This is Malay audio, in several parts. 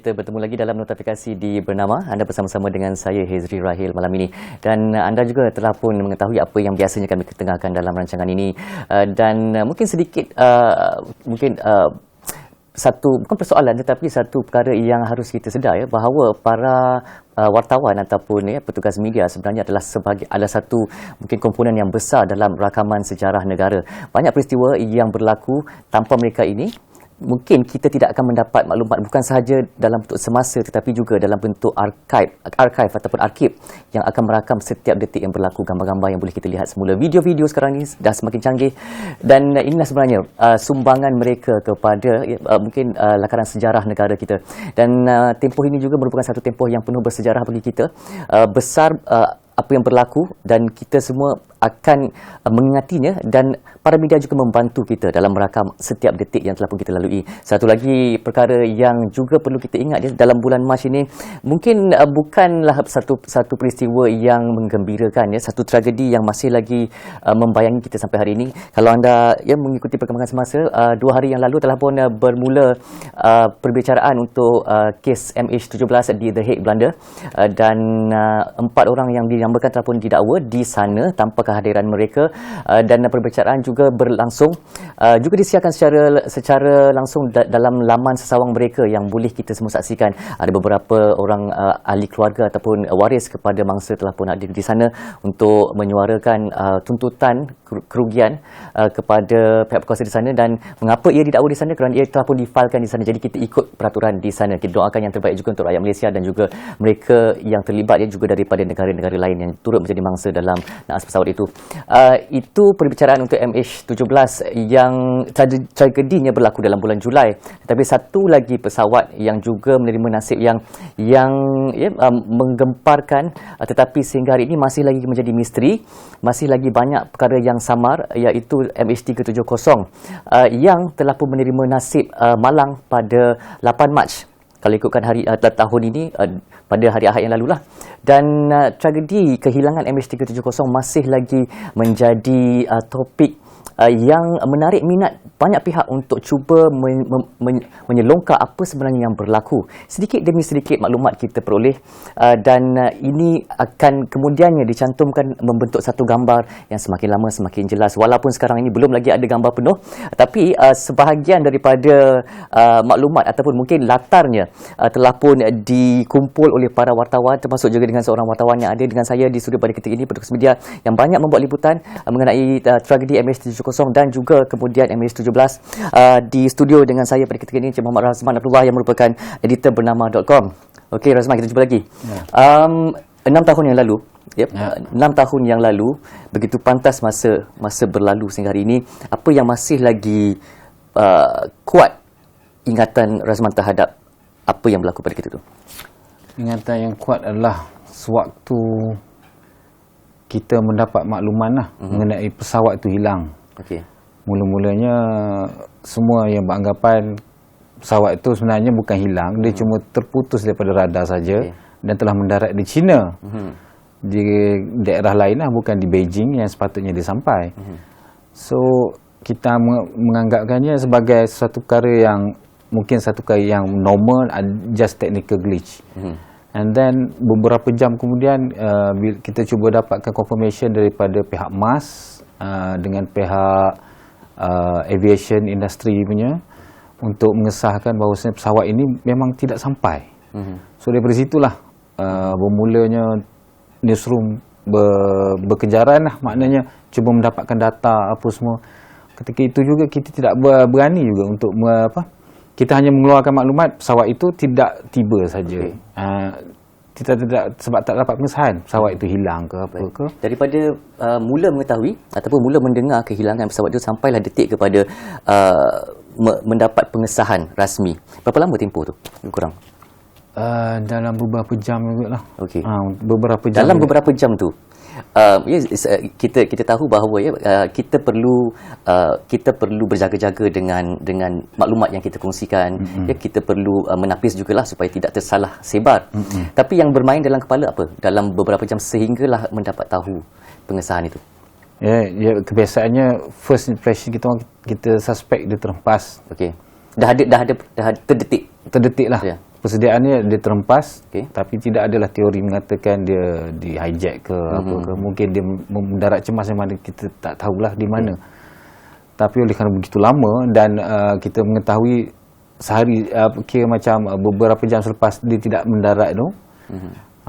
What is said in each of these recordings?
kita bertemu lagi dalam notifikasi di Bernama. Anda bersama-sama dengan saya, Hezri Rahil, malam ini. Dan anda juga telah pun mengetahui apa yang biasanya kami ketengahkan dalam rancangan ini. Mungkin sedikit, satu, bukan persoalan tetapi satu perkara yang harus kita sedar, bahawa para wartawan ataupun petugas media sebenarnya adalah satu mungkin komponen yang besar dalam rakaman sejarah negara. Banyak peristiwa yang berlaku tanpa mereka ini, mungkin kita tidak akan mendapat maklumat bukan sahaja dalam bentuk semasa tetapi juga dalam bentuk archive ataupun arkib yang akan merakam setiap detik yang berlaku, gambar-gambar yang boleh kita lihat semula. Video-video sekarang ni dah semakin canggih dan inilah sebenarnya sumbangan mereka kepada mungkin lakaran sejarah negara kita. Dan tempoh ini juga merupakan satu tempoh yang penuh bersejarah bagi kita. Besar apa yang berlaku dan kita semua akan mengingatinya, dan para media juga membantu kita dalam merakam setiap detik yang telah pun kita lalui. Satu lagi perkara yang juga perlu kita ingat dalam bulan Mac ini, mungkin bukanlah satu peristiwa yang menggembirakan, satu tragedi yang masih lagi membayangi kita sampai hari ini. Kalau anda mengikuti perkembangan semasa, 2 hari yang lalu telah pun bermula perbicaraan untuk kes MH17 di The Hague, Belanda, dan 4 orang yang dinamakan telah pun didakwa di sana tanpa kehadiran mereka, dan perbicaraan juga berlangsung, juga disiarkan secara langsung dalam laman sesawang mereka yang boleh kita semua saksikan. Ada beberapa orang ahli keluarga ataupun waris kepada mangsa telah pun hadir di sana untuk menyuarakan tuntutan kerugian kepada pihak berkuasa di sana, dan mengapa ia didakwa di sana, kerana ia telah pun difailkan di sana. Jadi kita ikut peraturan di sana. Kita doakan yang terbaik juga untuk rakyat Malaysia dan juga mereka yang terlibat juga daripada negara-negara lain yang turut menjadi mangsa dalam naas pesawat itu. Itu perbicaraan untuk MH17 yang tragedinya berlaku dalam bulan Julai. Tetapi satu lagi pesawat yang juga menerima nasib yang menggemparkan, tetapi sehingga hari ini masih lagi menjadi misteri. Masih lagi banyak perkara yang samar, iaitu MH370 yang telah pun menerima nasib malang pada 8 Mac. Kalau ikutkan hari tahun ini, pada hari Ahad yang lalulah. Dan tragedi kehilangan MH370 masih lagi menjadi topik yang menarik minat banyak pihak untuk cuba menyelongkar apa sebenarnya yang berlaku. Sedikit demi sedikit maklumat kita peroleh, dan ini akan kemudiannya dicantumkan membentuk satu gambar yang semakin lama semakin jelas. Walaupun sekarang ini belum lagi ada gambar penuh, tapi sebahagian daripada maklumat ataupun mungkin latarnya telah pun dikumpul oleh para wartawan, termasuk juga dengan seorang wartawan yang ada dengan saya di studio pada ketika ini, petugas media yang banyak membuat liputan mengenai tragedi MH370 dan juga kemudian MH17. Di studio dengan saya pada ketika ini Encik Muhammad Razman Abdullah yang merupakan editor bernama.com. Okey Razman, kita jumpa lagi. 6 tahun yang lalu, 6 tahun yang lalu, begitu pantas masa berlalu sehingga hari ini, apa yang masih lagi kuat ingatan Razman terhadap apa yang berlaku pada ketika itu? Ingatan yang kuat adalah sewaktu kita mendapat makluman mengenai pesawat itu hilang. Okey. Mula-mulanya semua yang beranggapan pesawat itu sebenarnya bukan hilang, dia cuma terputus daripada radar saja, dan telah mendarat di China. Di daerah lain bukan di Beijing yang sepatutnya dia sampai. So kita menganggapkannya sebagai satu perkara yang mungkin satu perkara yang normal, just technical glitch. And then beberapa jam kemudian kita cuba dapatkan confirmation daripada pihak MAS dengan pihak aviation industry punya, untuk mengesahkan bahawa pesawat ini memang tidak sampai. So daripada situlah bermulanya newsroom berkejaran maknanya cuba mendapatkan data apa semua. Ketika itu juga kita tidak berani juga untuk kita hanya mengeluarkan maklumat pesawat itu tidak tiba saja. Kita tidak, sebab tak dapat pengesahan pesawat itu hilang ke apa ke. Daripada mula mengetahui ataupun mula mendengar kehilangan pesawat itu sampailah detik kepada mendapat pengesahan rasmi, berapa lama tempoh tu kurang? Dalam beberapa jam juga lah. Okey. Beberapa jam. Dalam beberapa jam tu, kita tahu bahawa kita perlu berjaga-jaga dengan maklumat yang kita kongsikan. Kita perlu menapis jugalah supaya tidak tersalah sebar. Tapi yang bermain dalam kepala apa dalam beberapa jam sehinggalah mendapat tahu pengesahan itu? Ya, kebiasaannya first impression kita suspek dia terhempas. Okey. Dah ada terdetik lah. persediaannya dia terhempas, Okey. tapi tidak adalah teori mengatakan dia di hijack ke apa ke, mungkin dia mendarat cemas yang mana kita tak tahulah di mana. Tapi oleh kerana begitu lama dan kita mengetahui sehari kira macam beberapa jam selepas dia tidak mendarat tu,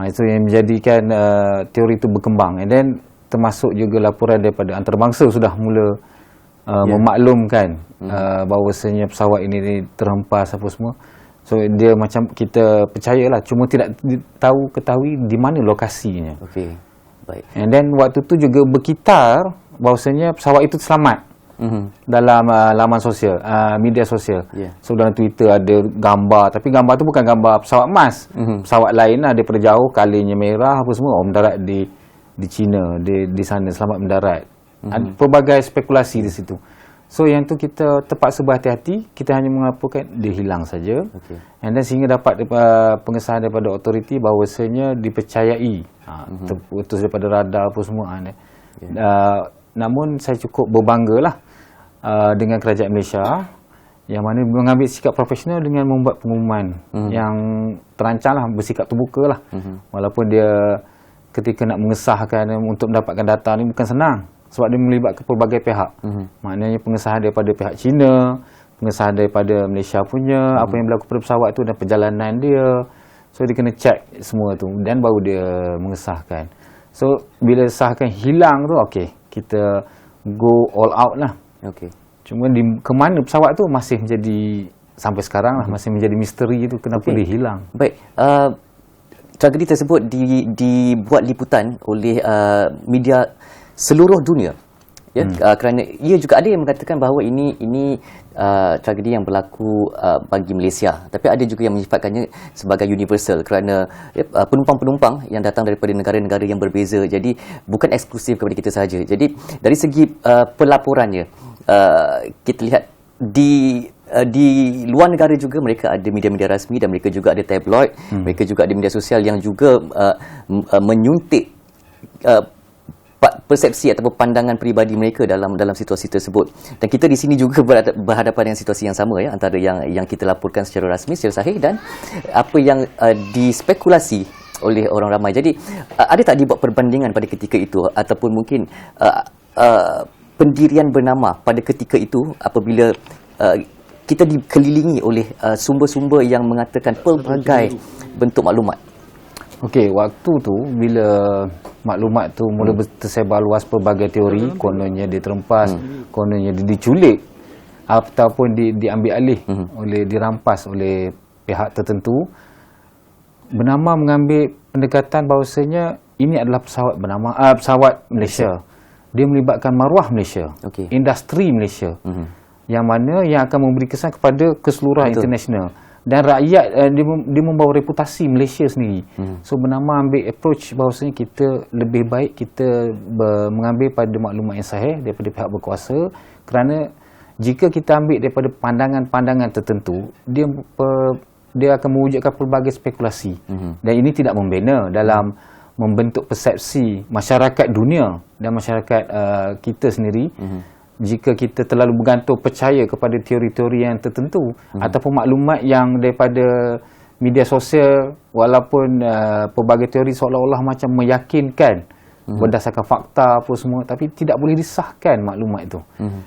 itu yang menjadikan teori itu berkembang. And then termasuk juga laporan daripada antarabangsa sudah mula memaklumkan bahawasanya pesawat ini terhempas apa semua. So dia macam kita percayalah, cuma tidak ketahui di mana lokasinya. Okey. Baik. And then waktu tu juga berkitar bahawasanya pesawat itu selamat dalam laman sosial, media sosial. Yeah. So dalam Twitter ada gambar, tapi gambar tu bukan gambar pesawat emas. Pesawat lain lah daripada jauh, kalinya merah apa semua, mendarat di China, di sana selamat mendarat. Ada pelbagai spekulasi di situ. So yang tu kita terpaksa berhati-hati, kita hanya melaporkan dia hilang saja. Okey. And then sehingga dapat pengesahan daripada autoriti bahawasanya dipercayai terputus daripada radar apa semua. Namun saya cukup berbanggalah dengan kerajaan Malaysia yang mana mengambil sikap profesional dengan membuat pengumuman yang terancang lah, bersikap terbuka lah. Walaupun dia ketika nak mengesahkan untuk mendapatkan data ni bukan senang. Sebab dia melibatkan pelbagai pihak. Maknanya pengesahan daripada pihak China, pengesahan daripada Malaysia punya, apa yang berlaku pada pesawat tu dan perjalanan dia. So dia kena check semua tu dan baru dia mengesahkan. So bila sahkan hilang tu, okey, kita go all out lah. Okey. Cuma ke mana pesawat tu masih menjadi, sampai sekarang lah, masih menjadi misteri tu kenapa dia hilang. Baik. Tragedi tersebut dibuat liputan oleh media seluruh dunia, ya, kerana ia juga ada yang mengatakan bahawa ini tragedi yang berlaku bagi Malaysia, tapi ada juga yang menyifatkannya sebagai universal kerana penumpang-penumpang yang datang daripada negara-negara yang berbeza, jadi bukan eksklusif kepada kita sahaja. Jadi dari segi pelaporannya, kita lihat di luar negara juga mereka ada media-media rasmi dan mereka juga ada tabloid, mereka juga ada media sosial yang juga menyuntik persepsi ataupun pandangan peribadi mereka dalam situasi tersebut. Dan kita di sini juga berhadapan dengan situasi yang sama, ya, antara yang kita laporkan secara rasmi, secara sahih dan apa yang dispekulasi oleh orang ramai. Jadi ada tak dibuat perbandingan pada ketika itu ataupun mungkin pendirian bernama pada ketika itu apabila kita dikelilingi oleh sumber-sumber yang mengatakan pelbagai bentuk maklumat? Okey, waktu tu bila maklumat tu mula tersebar luas pelbagai teori, kononnya dia terhempas, kononnya dia diculik ataupun diambil alih dirampas oleh pihak tertentu. Bernama mengambil pendekatan bahawasanya ini adalah pesawat bernama pesawat Malaysia. Dia melibatkan maruah Malaysia, industri Malaysia. Yang mana yang akan memberi kesan kepada keseluruhan international. Dan rakyat dia membawa reputasi Malaysia sendiri. So bernama ambil approach bahawasanya kita lebih baik kita mengambil pada maklumat yang sahih daripada pihak berkuasa, kerana jika kita ambil daripada pandangan-pandangan tertentu, dia akan mewujudkan pelbagai spekulasi. Dan ini tidak membina dalam membentuk persepsi masyarakat dunia dan masyarakat kita sendiri. Jika kita terlalu bergantung percaya kepada teori-teori yang tertentu ataupun maklumat yang daripada media sosial, walaupun pelbagai teori seolah-olah macam meyakinkan berdasarkan fakta apa semua, tapi tidak boleh disahkan maklumat itu.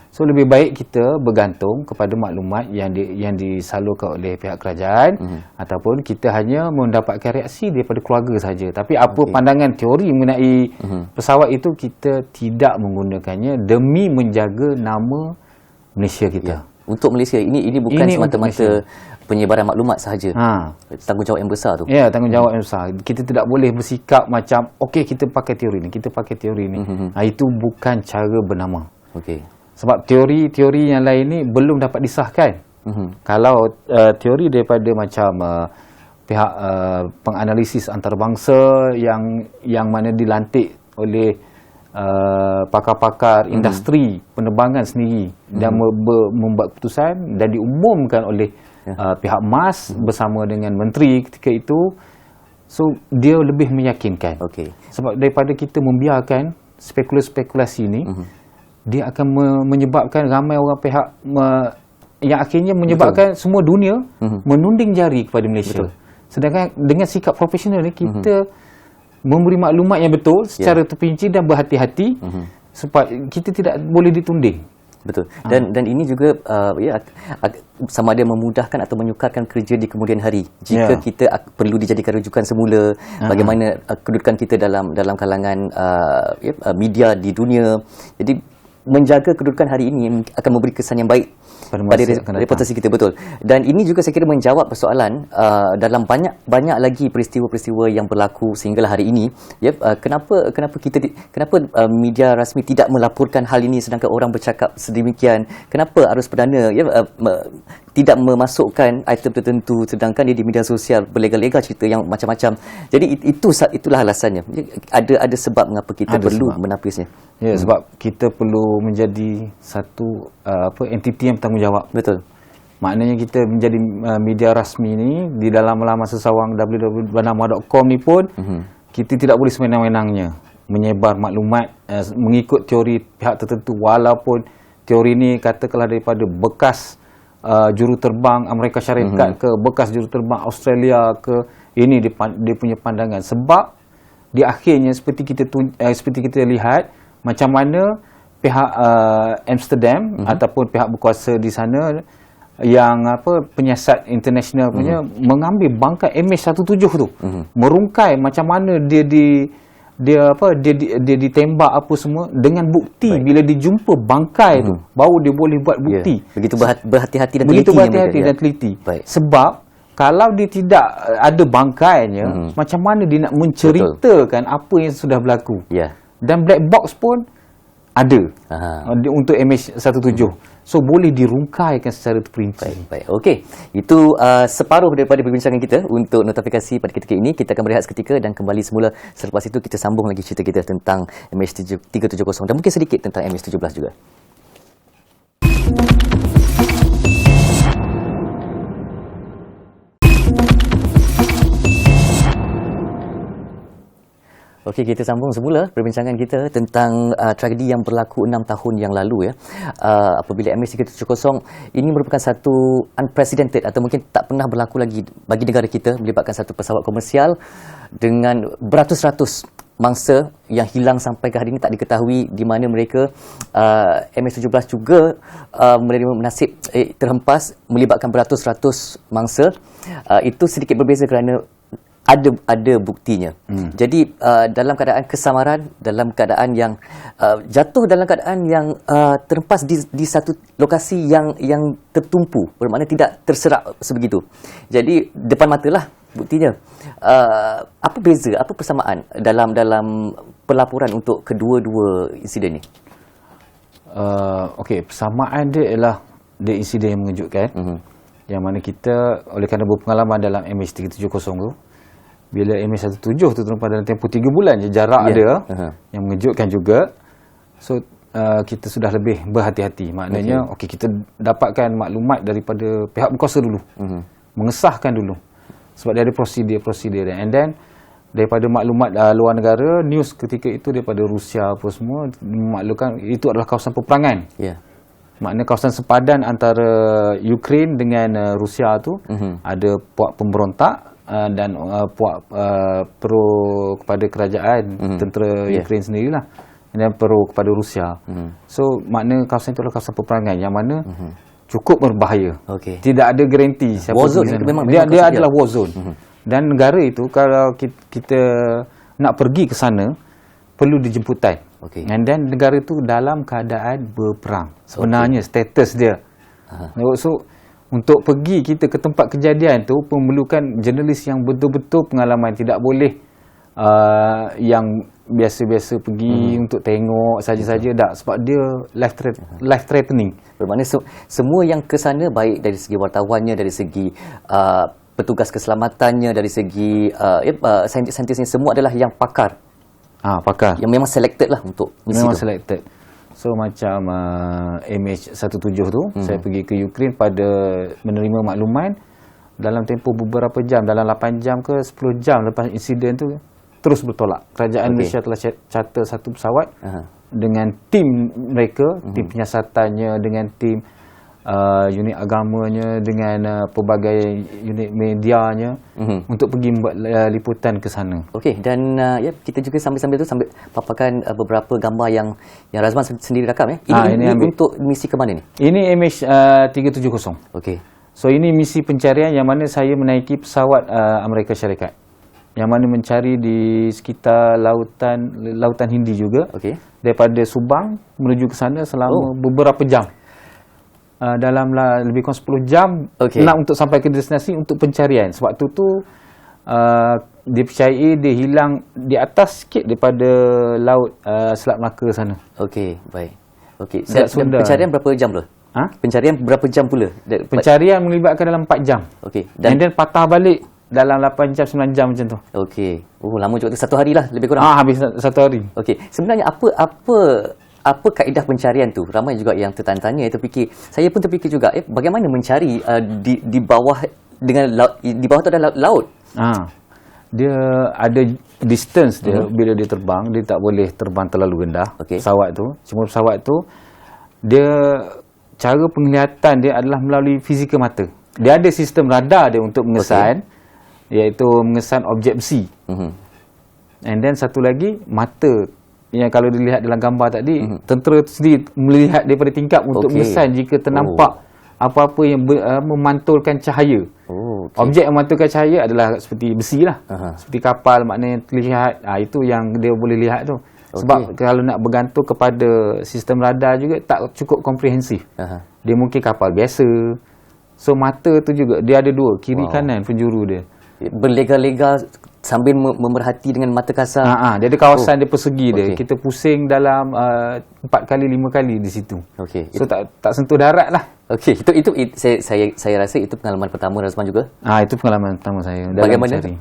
So lebih baik kita bergantung kepada maklumat yang disalurkan oleh pihak kerajaan, ataupun kita hanya mendapatkan reaksi daripada keluarga saja. Tapi apa pandangan teori mengenai pesawat itu, kita tidak menggunakannya demi menjaga nama Malaysia kita. Untuk Malaysia ini bukan semata-mata penyebaran maklumat sahaja. Tanggungjawab yang besar tu. Ya, tanggungjawab yang besar. Kita tidak boleh bersikap macam okey kita pakai teori ni, kita pakai teori ni. Itu bukan cara bernama. Sebab teori-teori yang lain ni belum dapat disahkan. Kalau teori daripada macam pihak penganalisis antarabangsa yang mana dilantik oleh pakar-pakar industri penerbangan sendiri dan membuat keputusan dan diumumkan oleh pihak MAS bersama dengan menteri ketika itu, so dia lebih meyakinkan. Sebab daripada kita membiarkan spekulasi ini, dia akan menyebabkan ramai orang pihak yang akhirnya menyebabkan semua dunia menunding jari kepada Malaysia. Sedangkan dengan sikap profesional ni kita memberi maklumat yang betul secara terperinci dan berhati-hati supaya kita tidak boleh ditunding. Betul. Dan ini juga sama ada memudahkan atau menyukarkan kerja di kemudian hari. Jika kita perlu dijadikan rujukan semula bagaimana kedudukan kita dalam kalangan media di dunia. Jadi menjaga kedudukan hari ini akan memberi kesan yang baik pada reputasi kita, betul. Dan ini juga saya kira menjawab persoalan dalam banyak lagi peristiwa-peristiwa yang berlaku sehinggalah hari ini. Kenapa media rasmi tidak melaporkan hal ini sedangkan orang bercakap sedemikian? Kenapa Arus Perdana tidak memasukkan item tertentu sedangkan dia di media sosial berlega-lega cerita yang macam-macam? Jadi itulah alasannya. Ada sebab mengapa kita perlu menapisnya. Ya, sebab kita perlu menjadi satu entiti yang bertanggungjawab. Betul. Maknanya kita menjadi media rasmi ni di dalam laman sesawang www.bernama.com ni pun kita tidak boleh sewenang-wenangnya menyebar maklumat mengikut teori pihak tertentu, walaupun teori ni katakanlah daripada bekas juruterbang Amerika Syarikat ke bekas juruterbang Australia ke, ini dia punya pandangan. Sebab di akhirnya seperti kita lihat macam mana pihak Amsterdam ataupun pihak berkuasa di sana yang penyiasat international punya mengambil bangkai MH17 tu, merungkai macam mana dia ditembak apa semua dengan bukti. Bila dijumpa bangkai tu baru dia boleh buat bukti. Begitu berhati-hati dan begitu teliti. Berhati-hati dan teliti. Sebab kalau dia tidak ada bangkainya, macam mana dia nak menceritakan apa yang sudah berlaku? Dan black box pun ada untuk MH17. So boleh dirungkaikan secara terperinci. Baik. Okey. Itu separuh daripada perbincangan kita untuk notifikasi pada ketika ini. Kita akan berehat seketika dan kembali semula. Selepas itu kita sambung lagi cerita kita tentang MH370 dan mungkin sedikit tentang MH17 juga. Okey, kita sambung semula perbincangan kita tentang tragedi yang berlaku 6 tahun yang lalu apabila MH370 ini merupakan satu unprecedented atau mungkin tak pernah berlaku lagi bagi negara kita, melibatkan satu pesawat komersial dengan beratus-ratus mangsa yang hilang sampai ke hari ini tak diketahui di mana mereka. MH17 juga menerima nasib terhempas melibatkan beratus-ratus mangsa. Itu sedikit berbeza kerana ada buktinya. Jadi dalam keadaan kesamaran, dalam keadaan yang jatuh dalam keadaan yang terhempas di satu lokasi yang tertumpu, bermakna tidak terserak sebegitu. Jadi depan matalah buktinya. Apa beza, apa persamaan dalam pelaporan untuk kedua-dua insiden ni? Okey, persamaan dia ialah dia insiden yang mengejutkan. Yang mana kita oleh kerana berpengalaman dalam MH370 tu, bila MH17 tu terhempas dalam tempoh 3 bulan je jarak dia, yang mengejutkan juga. So kita sudah lebih berhati-hati. Maknanya kita dapatkan maklumat daripada pihak berkuasa dulu, mengesahkan dulu, sebab dia ada prosedur dia. And then daripada maklumat luar negara, news ketika itu daripada Rusia apa semua memaklumkan itu adalah kawasan peperangan. Maknanya kawasan sepadan antara Ukraine dengan Rusia tu, ada puak pemberontak dan puak pro kepada kerajaan, tentera Ukraine sendirilah, dan pro kepada Rusia. So makna kawasan itu adalah kawasan peperangan yang mana cukup berbahaya. Tidak ada garanti siapa war zone. Dia adalah war zone. Dan negara itu kalau kita nak pergi ke sana perlu dijemputan. And then negara itu dalam keadaan berperang sebenarnya status dia. So untuk pergi kita ke tempat kejadian tu memerlukan jurnalis yang betul-betul pengalaman. Tidak boleh yang biasa-biasa pergi untuk tengok saja-saja. Tak, sebab dia life threatening. Bermakna semua yang ke sana, baik dari segi wartawannya, dari segi petugas keselamatannya, dari segi saintis-saintisnya, semua adalah yang pakar. Pakar. Yang memang selected lah untuk misi memang tu. Selected. So macam MH17 tu, saya pergi ke Ukraine pada menerima makluman dalam tempoh beberapa jam, dalam 8 jam ke 10 jam lepas insiden tu terus bertolak. Kerajaan Malaysia telah charter satu pesawat dengan tim mereka, tim penyiasatannya, dengan tim unit agamanya dengan pelbagai unit medianya untuk pergi buat liputan ke sana. Okey, dan ya, kita juga sambil-sambil tu sambil paparkan beberapa gambar yang Razman sendiri rakam ya. Ini untuk misi ke mana ni? Ini MH370. Okey. So ini misi pencarian yang mana saya menaiki pesawat Amerika Syarikat yang mana mencari di sekitar lautan Hindi juga. Okey. Daripada Subang menuju ke sana selama beberapa jam. Dalam lebih kurang 10 jam nak untuk sampai ke destinasi untuk pencarian. Sebab tu dipercayai dia hilang di atas sikit daripada laut Selat Melaka sana. Okey, baik. Okey. Pencarian berapa jam pula? Pencarian berapa jam pula? Pencarian melibatkan dalam 4 jam. Okey. And then patah balik dalam 8 jam, 9 jam macam tu. Okey. Oh, lama juga tu. 1 hari lah lebih kurang. Habis 1 hari. Okey. Sebenarnya apa kaedah pencarian tu? Ramai juga yang tertanya, terfikir. Saya pun terfikir juga, bagaimana mencari di bawah di bawah tu ada laut. Dia ada distance dia bila dia terbang, dia tak boleh terbang terlalu rendah. Pesawat tu, cuma pesawat tu dia cara penglihatan dia adalah melalui fizikal mata. Dia ada sistem radar dia untuk mengesan, iaitu mengesan objek besi. And then satu lagi, mata yang kalau dilihat dalam gambar tadi, tentera tu sendiri melihat daripada tingkap untuk mengesan jika ternampak apa-apa yang memantulkan cahaya. Objek yang memantulkan cahaya adalah seperti besi lah. Seperti kapal, maknanya terlihat. Itu yang dia boleh lihat tu. Sebab kalau nak bergantung kepada sistem radar juga tak cukup komprehensif. Dia mungkin kapal biasa. So mata tu juga dia ada 2, kiri kanan penjuru dia. Berlega-lega sambil memerhati dengan mata kasar. Dia ada kawasan dia persegi dia. Kita pusing dalam 4 kali 5 kali di situ. So tak sentuh darat lah. Okey, itu saya rasa itu pengalaman pertama Razman juga. Itu pengalaman pertama saya dalam bagaimana mencari.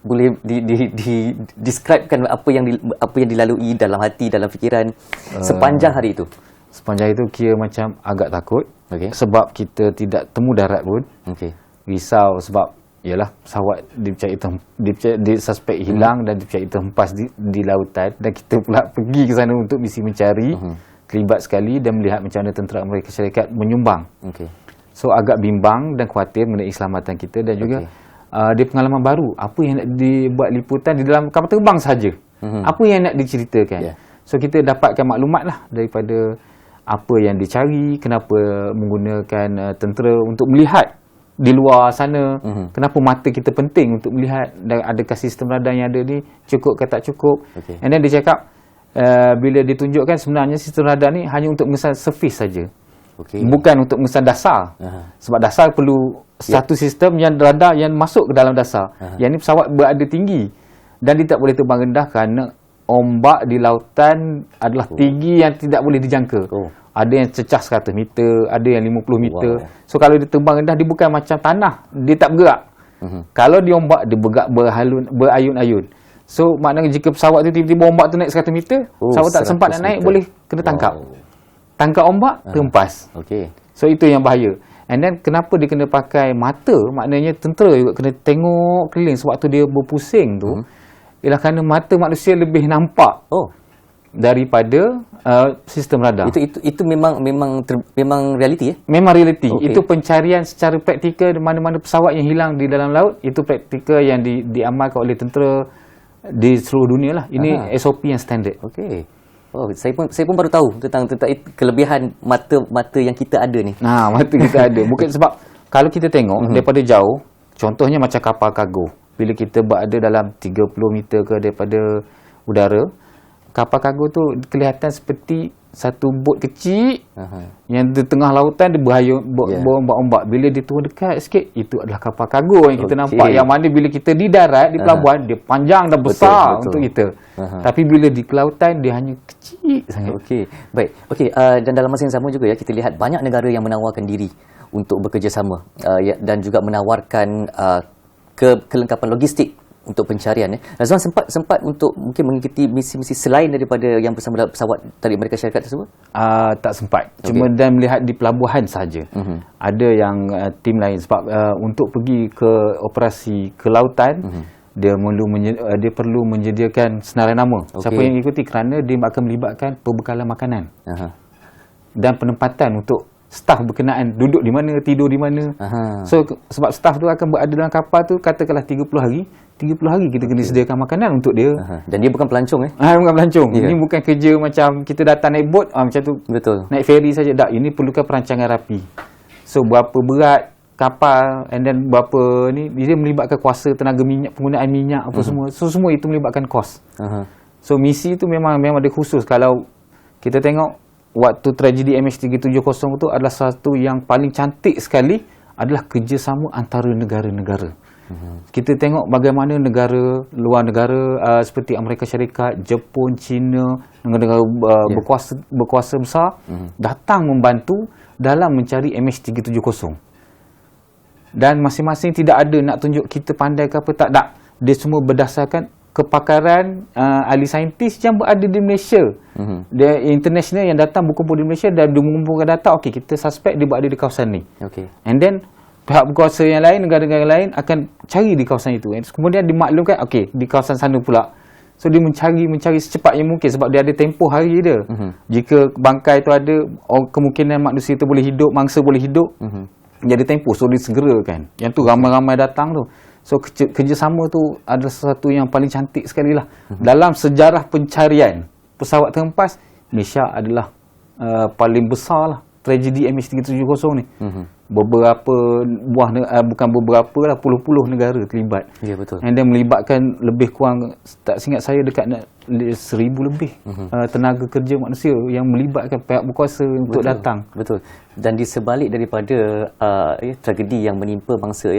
Boleh describekan apa yang dilalui dalam hati, dalam fikiran sepanjang hari itu? Sepanjang itu kira macam agak takut. Sebab kita tidak temu darat pun. Risau sebab ialah pesawat disuspek hilang dan dipercayai terhempas di lautan, dan kita pula pergi ke sana untuk misi mencari. Terlibat sekali dan melihat macam mana tentera Amerika Syarikat menyumbang. So agak bimbang dan khawatir mengenai keselamatan kita, dan juga dia pengalaman baru. Apa yang nak dibuat liputan di dalam kapal terbang saja. Apa yang nak diceritakan. So kita dapatkan maklumat lah daripada apa yang dicari, kenapa menggunakan tentera untuk melihat di luar sana, kenapa mata kita penting untuk melihat, dan adakah sistem radar yang ada ni cukup ke tak cukup. And then dia cakap bila ditunjukkan sebenarnya sistem radar ni hanya untuk mengesan surface saja. Bukan untuk mengesan dasar. Sebab dasar perlu satu sistem yang radar yang masuk ke dalam dasar. Yang ni pesawat berada tinggi dan dia tak boleh terbang rendah kerana ombak di lautan adalah tinggi yang tidak boleh dijangka. Ada yang cecah 100 meter, ada yang 50 meter. So kalau dia terbang rendah, dia bukan macam tanah, dia tak bergerak. Kalau dia ombak, dia bergerak berayun-ayun. So maknanya jika pesawat tu tiba-tiba ombak tu naik 100 meter, pesawat tak sempat nak naik, boleh kena tangkap. Tangkap ombak, terhempas. So itu yang bahaya. And then kenapa dia kena pakai mata? Maknanya tentera juga kena tengok keliling. Sebab tu dia berpusing tu ialah kerana mata manusia lebih nampak daripada sistem radar. Itu memang realiti ya? Memang realiti. Itu pencarian secara praktikal di mana-mana pesawat yang hilang di dalam laut. Itu praktikal yang diamalkan oleh tentera di seluruh dunia lah. Ini SOP yang standard. Saya pun baru tahu tentang kelebihan mata yang kita ada ni. Mata kita ada. Bukan sebab kalau kita tengok daripada jauh, contohnya macam kapal kargo. Bila kita berada dalam 30 meter ke daripada udara, kapal kargo tu kelihatan seperti satu bot kecil yang di tengah lautan dia berombak-ombak. Bila dia turun dekat sikit, itu adalah kapal kargo yang kita nampak. Yang mana bila kita di darat, di pelabuhan, dia panjang dan besar untuk kita. Tapi bila di kelautan, dia hanya kecil sangat. Baik. Dan dalam masa yang sama juga ya, kita lihat banyak negara yang menawarkan diri untuk bekerjasama dan juga menawarkan kelengkapan logistik untuk pencarian. Razman sempat untuk mungkin mengikuti misi-misi selain daripada yang bersama pesawat dari Amerika Syarikat tersebut? Tak sempat. Cuma dan melihat di pelabuhan saja. Ada yang tim lain sebab untuk pergi ke operasi ke lautan, dia perlu menyediakan senarai nama. Siapa yang ikuti, kerana dia akan melibatkan perbekalan makanan dan penempatan untuk staf berkenaan duduk di mana, tidur di mana. So sebab staf tu akan berada dalam kapal tu katakanlah 30 hari kita kena sediakan makanan untuk dia. Dan dia bukan pelancong Bukan pelancong. Ini bukan kerja macam kita datang naik bot macam tu. Betul. Naik feri saja tak. Ini perlukan perancangan rapi. So berapa berat kapal and then berapa ni, dia melibatkan kuasa, tenaga minyak, penggunaan minyak apa semua. So semua itu melibatkan kos. So misi tu memang ada khusus. Kalau kita tengok waktu tragedi MH370 tu adalah satu yang paling cantik sekali adalah kerjasama antara negara-negara. Kita tengok bagaimana negara luar negara seperti Amerika Syarikat, Jepun, China, negara-negara berkuasa besar datang membantu dalam mencari MH370. Dan masing-masing tidak ada nak tunjuk kita pandai ke apa, tak. Dia semua berdasarkan kepakaran ahli saintis yang berada di Malaysia. Dia international yang datang berkumpul di Malaysia dan dia mengumpulkan data, okey, kita suspek dia berada di kawasan ni. And then pihak berkuasa yang lain, negara-negara lain akan cari di kawasan itu. Kemudian dimaklumkan, okey, di kawasan sana pula. So dia mencari secepat yang mungkin sebab dia ada tempoh hari dia. Jika bangkai tu ada, kemungkinan manusia tu boleh hidup, mangsa boleh hidup, dia ada tempoh. So dia segerakan. Yang tu ramai-ramai datang tu. So kerjasama tu adalah sesuatu yang paling cantik sekali lah. Dalam sejarah pencarian pesawat terhempas, Malaysia adalah paling besar lah tragedi MH370 ni. Beberapa bukan beberapa lah, puluh-puluh negara terlibat. Ya, betul. And then melibatkan lebih kurang, tak ingat saya, dekat 1,000 lebih tenaga kerja manusia yang melibatkan pihak berkuasa untuk datang. Betul. Dan di sebalik daripada tragedi yang menimpa bangsa,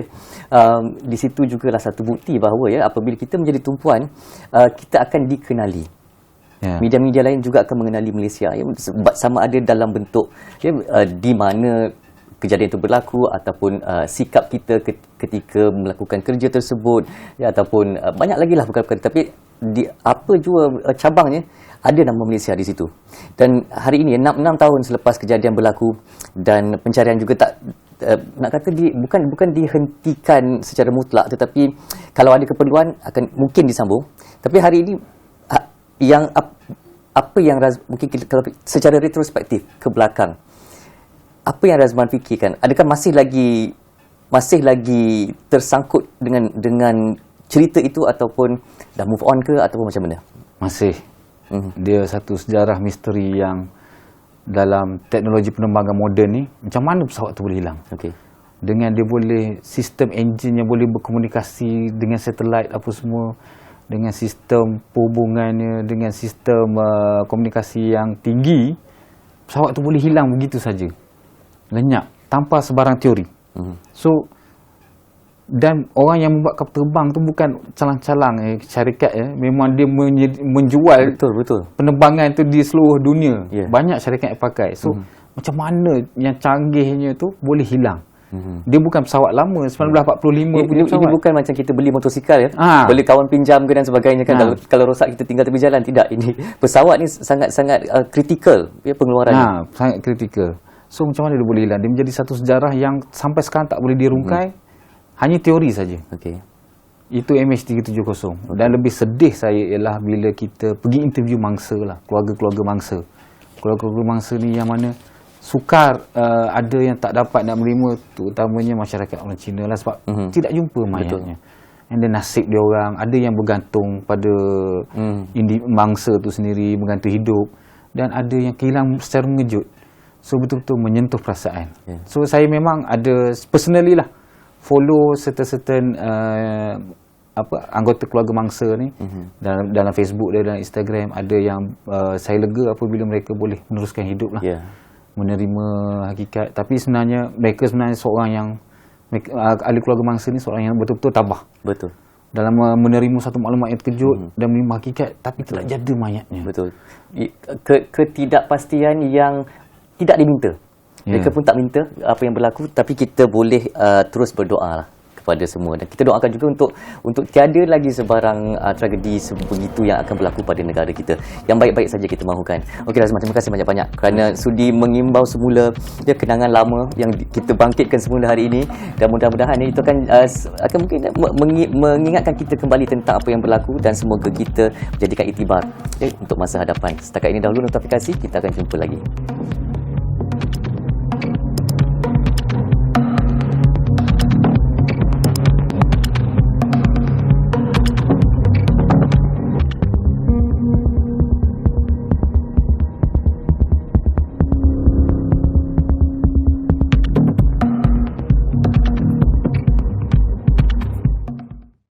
di situ jugalah satu bukti bahawa apabila kita menjadi tumpuan, kita akan dikenali. Media-media lain juga akan mengenali Malaysia, sama ada dalam bentuk di mana kejadian itu berlaku ataupun sikap kita ketika melakukan kerja tersebut, ataupun banyak lagi lah perkara-perkara. Tapi di apa jua cabangnya, ada nama Malaysia di situ. Dan hari ini 6 tahun selepas kejadian berlaku dan pencarian juga tak nak kata bukan dihentikan secara mutlak, tetapi kalau ada keperluan akan mungkin disambung. Tapi hari ini mungkin kalau secara retrospektif ke belakang, apa yang Razman fikirkan? Adakah masih lagi tersangkut dengan cerita itu, ataupun dah move on ke, ataupun macam mana? Masih. Dia satu sejarah misteri yang dalam teknologi penerbangan moden ni, macam mana pesawat tu boleh hilang? Dengan dia boleh, sistem enjin yang boleh berkomunikasi dengan satelit apa semua, dengan sistem perhubungannya, dengan sistem komunikasi yang tinggi, pesawat tu boleh hilang begitu saja, lenyap tanpa sebarang teori. So, dan orang yang membuat kapal terbang tu bukan calang-calang syarikat, memang dia menjual betul penerbangan tu di seluruh dunia. Banyak syarikat yang pakai. So macam mana yang canggihnya tu boleh hilang? Dia bukan pesawat lama 1945 punya pesawat. Ini bukan macam kita beli motosikal boleh kawan pinjam ke dan sebagainya kan. Kalau rosak kita tinggal tepi jalan. Tidak, ini pesawat ni sangat-sangat kritikal pengeluarannya. Sangat kritikal. So macam mana dia boleh hilang? Dia menjadi satu sejarah yang sampai sekarang tak boleh dirungkai. Hanya teori saja. Itu MH370. Dan lebih sedih saya ialah bila kita pergi interview mangsa lah, keluarga-keluarga mangsa. Keluarga-keluarga mangsa ni yang mana sukar ada yang tak dapat nak menerima, terutamanya masyarakat orang Cina lah, sebab tidak jumpa mayatnya. And then nasib dia orang, ada yang bergantung pada mangsa tu sendiri, bergantung hidup, dan ada yang kehilang secara mengejut. So betul-betul menyentuh perasaan. So saya memang ada personally lah follow certain anggota keluarga mangsa ni dalam Facebook dia, dalam Instagram. Ada yang saya lega apabila mereka boleh meneruskan hidup lah, menerima hakikat. Tapi sebenarnya mereka seorang yang ahli keluarga mangsa ni seorang yang betul-betul tabah dalam menerima satu maklumat yang terkejut dan menerima hakikat, tapi telah jada mayatnya. Ketidakpastian yang tidak diminta. Mereka pun tak minta apa yang berlaku, tapi kita boleh terus berdoa lah kepada semua, dan kita doakan juga untuk tiada lagi sebarang tragedi sebegitu yang akan berlaku pada negara kita. Yang baik-baik saja kita mahukan. Okey Razman, terima kasih banyak-banyak kerana sudi mengimbau semula kenangan lama yang kita bangkitkan semula hari ini, dan mudah-mudahan itu akan mungkin mengingatkan kita kembali tentang apa yang berlaku, dan semoga kita menjadikan iktibar untuk masa hadapan. Setakat ini dahulu notifikasi, kita akan jumpa lagi.